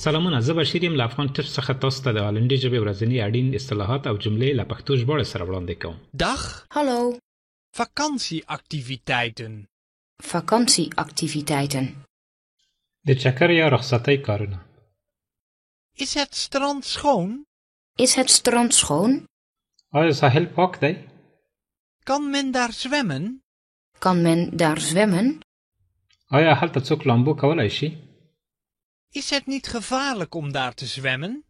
سلامونه، زه بشیر یم له افغان ټپس څخه تاسو ته د هالندي ژبې ورځني اړین اصطلاحات او جملې له پښتو ژباړې سره وړاندې کوم. Dag, Hallo, vakantieactiviteiten. vakantieactiviteiten. د چکر یا رخصتۍ کارونه. Is het strand schoon? Is het strand schoon? آیا ساحل پاک دی؟ Kan men daar zwemmen? Kan men daar zwemmen? آیا هلته څوک لامبو کولی شي؟ Is het niet gevaarlijk om daar te zwemmen?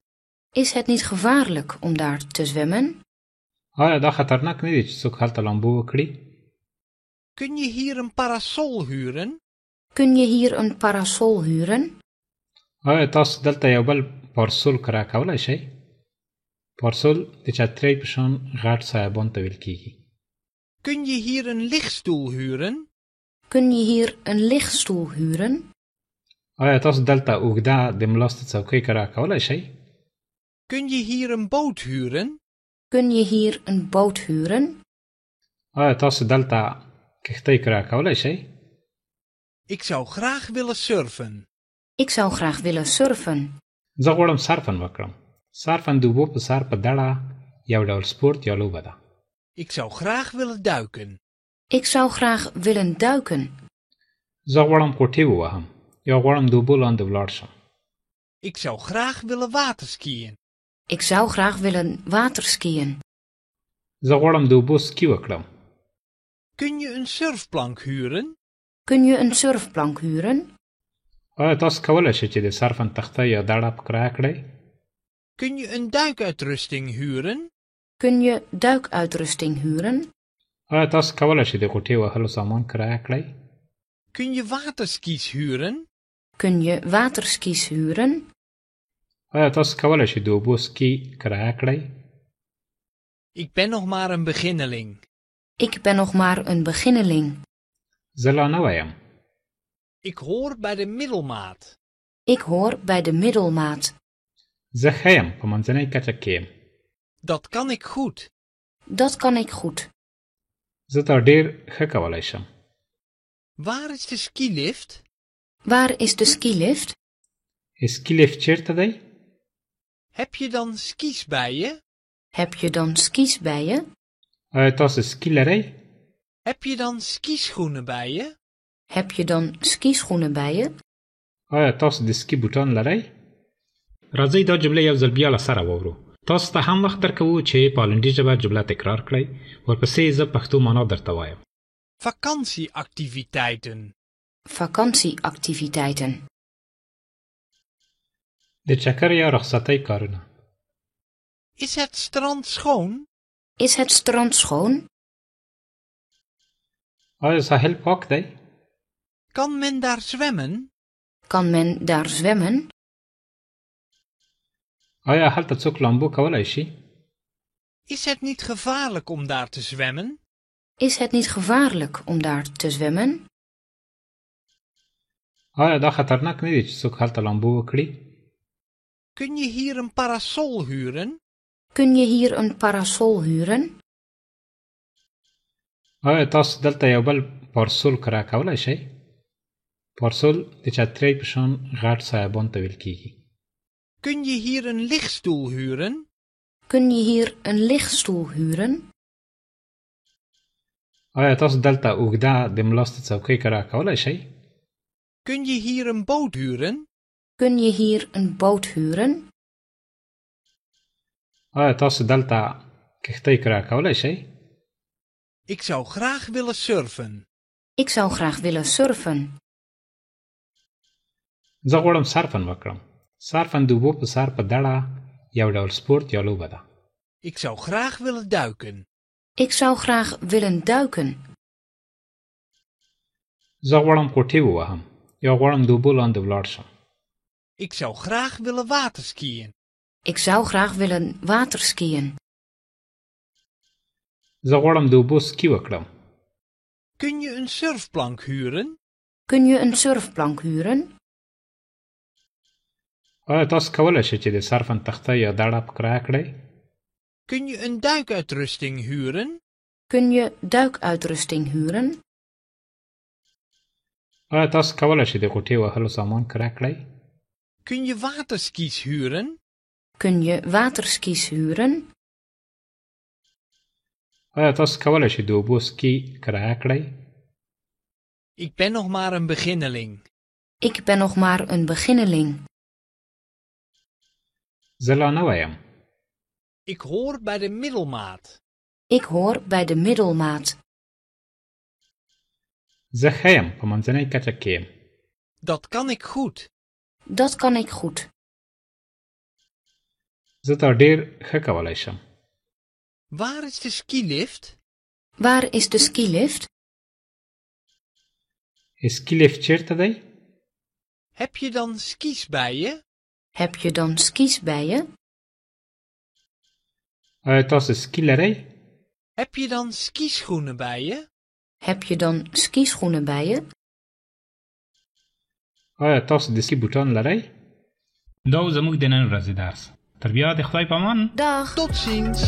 Is het niet gevaarlijk om daar te zwemmen? آیا دا خطرناک نه دی چې څوک هلته لامبو وکړي؟ Kun je hier een parasol huren? Kun je hier een parasol huren? آیا تاسو دلته یو بل پارسول کرایه کولی شئ؟ پارسول د چترۍ په شان غټ سایبان ته ویل کیږي. Kun je hier een lichtstoel huren? Kun je hier een lichtstoel huren? آیا تاسو دلته اوږده د ملاستې څوکۍ کرایه کولی شئ؟ Kun je hier een boot huren? Kun je hier een boot huren? آیا تاسو دلته کښتۍ کرایه کولی شئ؟ Ik zou graag willen surfen. Ik zou graag willen surfen. زه غواړم سرفن وکړم. سرفن د اوبو په سر په دړه یو ډول سپورت یا لوبه ده. Ik zou graag willen duiken. Ik zou graag willen duiken. زه غواړم قوټې ووهم یا غواړم د اوبو لاندې ولاړ شم. Ik zou graag willen waterskiën. Ik zou graag willen waterskiën. زه غواړم د اوبو سکی وکړم. Kun je een surfplank huren? Kun je een surfplank huren? آیا تاسو کولی شئ چې د سرفن تخته یا دړه په کرایه کړئ؟ Kun je een duikuitrusting huren? Kun je duikuitrusting huren? آیا تاسو کولی شئ د غوټې وهلو سامان کرایه کړئ؟ Kun je waterskis huren? Kun je waterskis huren? آیا تاسو کولی شئ د اوبو سکی کرایه کړئ؟ Ik ben nog maar een beginneling. Ik ben nog maar een beginneling. زه لا نوی یم. Ik hoor bij de middelmaat. Ik hoor bij de middelmaat. زه ښه یم، په منځنۍ کچه کې یم. Dat kan ik goed. Dat kan ik goed. زه دا ډېر ښه کولی شم. Waar is de skilift? Waar is de skilift? سکی لیفت چیرته دی؟ Heb je dan skis bij je? Heb je dan skis bij je? آیا تاسو سکی لرئ؟ Heb je dan skischoenen bij je? Heb je dan skischoenen bij je? آیا تاسو د سکی بوټان لرئ؟ راځئ دا جمله یو ځل بیا له سره واورو. تاسو ته هم وخت درکوو چې په هالندي ژبه جمله تکرار کړئ. ورپسې زه پښتو معنا درته وایم. Vakantieactiviteiten. Vakantieactiviteiten. د چکر یا رخصتۍ کارونه. Is het strand schoon? Is het strand schoon? آیا ساحل پاک دی؟ Kan men daar zwemmen? Kan men daar zwemmen? آیا هلته څوک لامبو کولی شي؟ Is het niet gevaarlijk om daar te zwemmen? Is het niet gevaarlijk om daar te zwemmen? آیا دا خطرناک نه دی چې څوک هلته لامبو وکړي؟ Kun je hier een parasol huren? Kun je hier een parasol huren? آیا تاسو دلته یو بل پارسول کرایه کولی شئ؟ پارسول د چترۍ په شان غټ سایبان ته ویل کیږي. Kun je hier een lichtstoel huren? Kun je hier een lichtstoel huren? آیا تاسو دلته اوږده د ملاستې څوکۍ کرایه کولی شئ؟ Kun je hier een boot huren? Kun je hier een boot huren? آیا تاسو دلته کښتۍ کرایه کولی شئ؟ Ik zou graag willen surfen. Ik zou graag willen surfen. زه غواړم سرفن وکړم. سرفن د اوبو په سر په دړه یو ډول سپورت یا لوبه ده. Ik zou graag willen duiken. Ik zou graag willen duiken. زه غواړم قوټې ووهم یا غواړم د اوبو لاندې ولاړ شم. Ik zou graag willen waterskiën. Ik zou graag willen waterskiën. زه غواړم د اوبو سکی وکړم. Kun je een surfplank huren? Kun je een surfplank huren? آیا تاسو کولی شئ چې د سرفن تخته یا دړه په کرایه کړئ؟ Kun je een duikuitrusting huren? Kun je duikuitrusting huren? آیا تاسو کولی شئ د غوټې وهلو سامان کرایه کړئ؟ Kun je waterskis huren? Kun je waterskis huren? آیا تاسو کولی شئ د اوبو سکی کرایه کړئ؟ Ik ben nog maar een beginneling. Ik ben nog maar een beginneling. زه لا نوی یم. Ik hoor bij de middelmaat. Ik hoor bij de middelmaat. زه ښه یم په منځنۍ کچه کې یم. Dat kan ik goed. Dat kan ik goed. زه دا ډیر ښه کولی شم. Waar is de skilift? Waar is de skilift? اسکی لیفت چیرته دی؟ Heb je dan skis bij je? Heb je dan skis bij je? آیا تاسو سکی لرئ؟ Heb je dan skischoenen bij je? Heb je dan skischoenen bij je? آیا تاسو د سکی بوټان لرئ؟ دا و زموږ د نن ورځې درس. تر بیا د خدای په امان. Dag! Tot ziens!